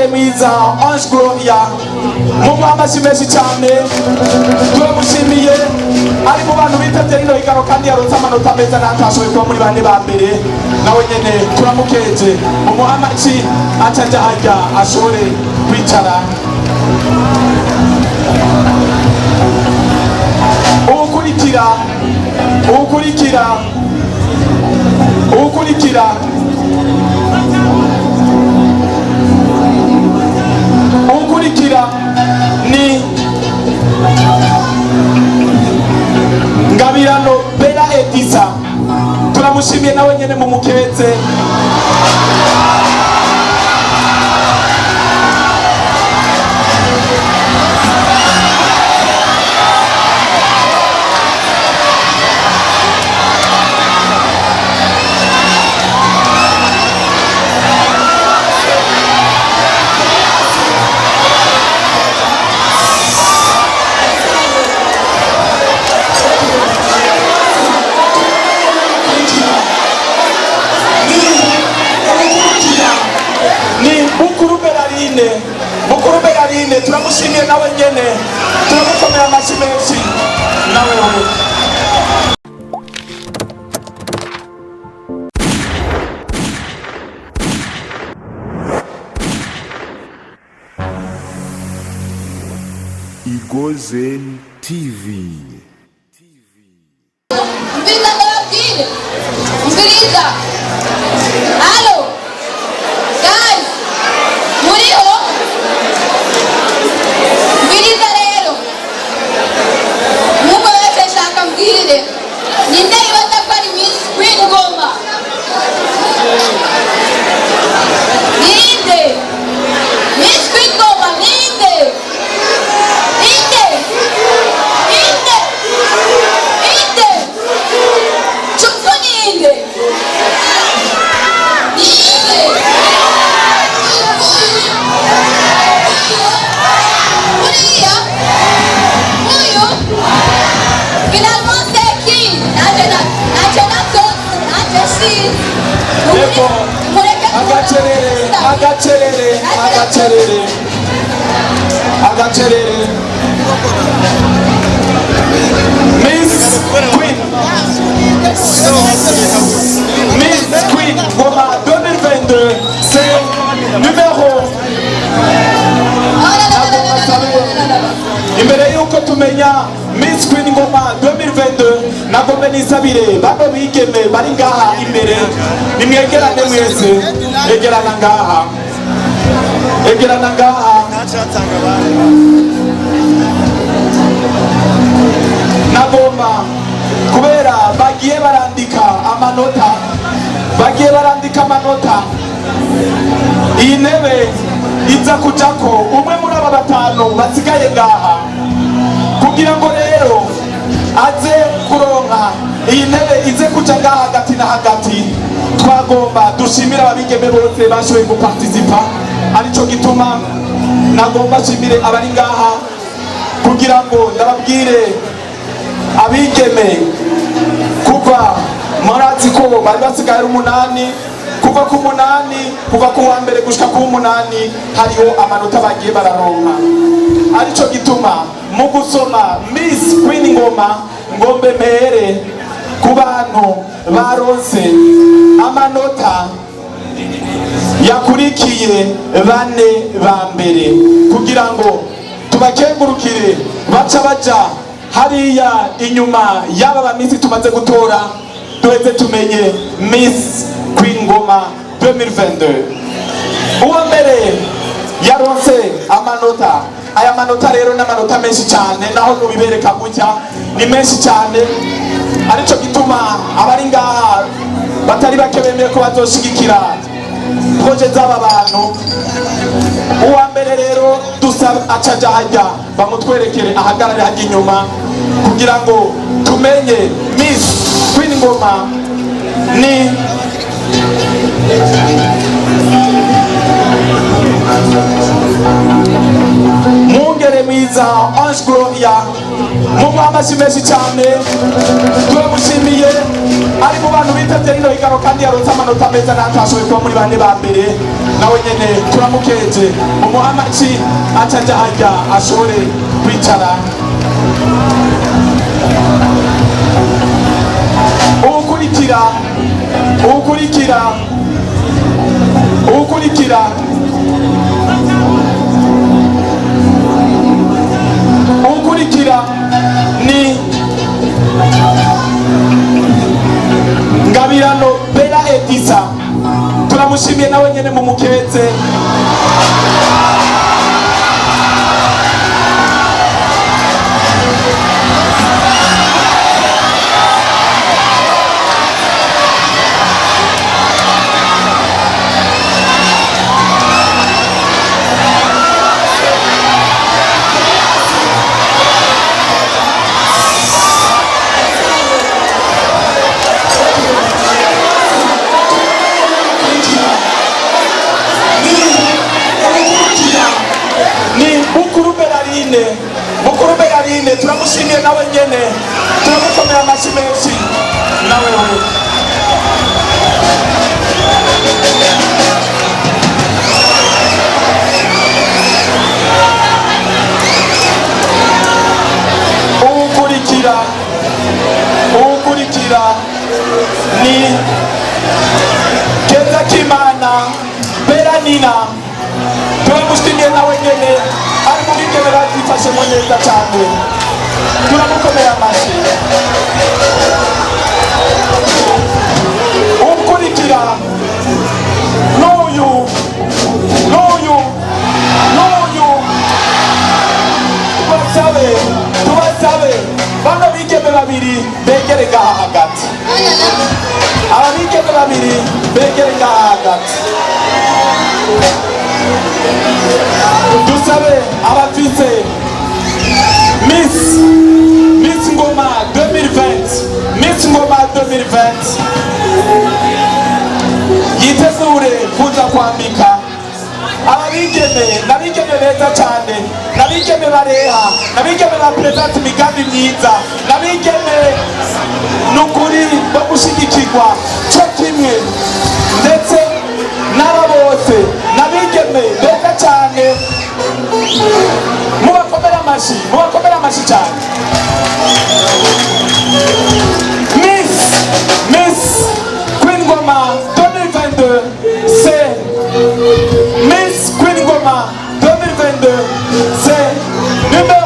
Mwungere mwiza Ange Gloria mumwe amashyi menshi cyane turamushimiye ari mu bantu bitabye rino higano kandi yaronse amanota meza n'atashoboye kuba muri bane ba mbere nawe nyene turamukeje mumuhe amashyi acaja harya ashobore kwicara ukurikira ni Ngabirano Bella Edisa turamushimiye nawe nyene mu mukeze Mukuru Belarine turamushimiye nawe nyene turamukomera amashyi menshi nawe Igozen TV. Halo guys, muriho? Mbiriza rero nubwo wese nshaka mbwire ninde ibaza ko ari Miss Queen Ngoma? Ninde? Miss Queen Ngoma ninde? Ninde? Ninde? Ninde? Chupu ninde? Agacerere Miss Queen Ngoma 2022 c'est numéro imbere yuko tumenya Miss Queen Ngoma 2022 nagombe nisabire bano bigeme bari ngaha imbere nimwegerane mwese egerana ngaha nagomba kubera bagiye barandika amanota iyi ntebe iza kujako umwe muri aba batanu basigaye ngaha kugira ngo rero aze kuronka iyi ntebe ize kuja ngaha hagati na hagati twagomba dushimira ababigeme bose bashoboye guparticipa arico gituma nagomba nshimire abari ngaha kugira ngo ndababwire abigeme kuva murazi ko bari basigaye umunani kuva ku wa mbere gushika ku munani hariho amanota bagiye bararonka arico gituma mu gusoma Miss Queen Ngoma ngombe mere ku bantu baronse amanota yakurikiye bane ba mbere kugira ngo tubakengurukire baca baja hariya inyuma y'aba bamisi tumaze gutora duheze tumenye Miss Queen Ngoma 2022 uwa mbere yaronse amanota aya manota rero n'amanota menshi cyane naho nubibereka gutya ni menshi cyane arico gituma abari ngaha batari bake bemeye ko bazoshigikira projet z'aba bantu uwa mbere rero dusaba acaja hajya bamutwerekere ahagarare hajya inyuma kugira ngo tumenye Miss Queen Ngoma ni Mwungere mwiza Ange Gloria mumwe amashyi menshi cyane turamushimiye ari mu bantu bitavye rino higano kandi yaronse amanota meza natashoboye kuba muri bane ba mbere nawe nyene turamukeje umuha amaci acaja harya ashobore kwicara uwukurikira ni Ngabirano Bella Edisa turamushimiye nawe nyene mu mukeze Mukuru Belarine turamushimiye nawe nyene turamukomera amashi menshi nawe uwukurikira ni Keza Kimana Beranina turamushimiye nawe nyene ari muri genera twifashemo neza cyane turamukomera amashi ukurikira n'uyu tubasabe bano bigeme babiri begere ngaha hagati aba bigeme babiri begere ngaha hagati dusabe abafise Miss Ngoma 2020 yitegure kuza kwambika ababigeme nabigeme beza cyane nabigeme bareha nabigeme bapresenta imigambi myiza nabigeme nukuri bo gushigikirwa cyo kimwe ndetse n'aba bose nabigeme beza cyane mubakomera amashi cyane Miss Queen Ngoma 2022 c'est Miss Queen Ngoma 2022 c'est numéro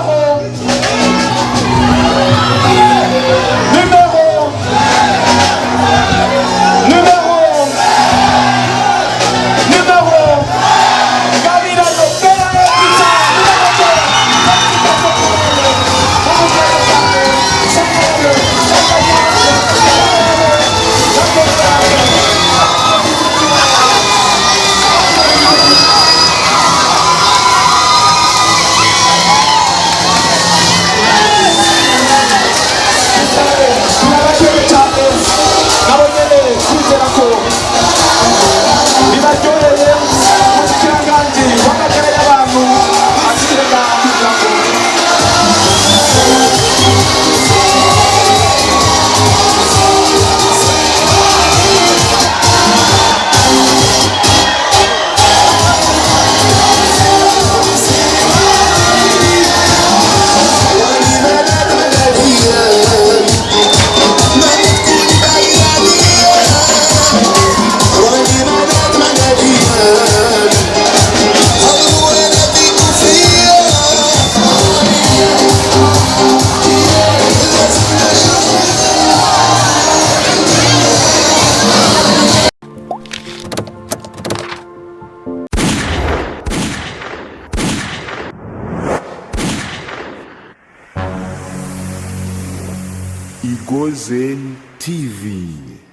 1 TV.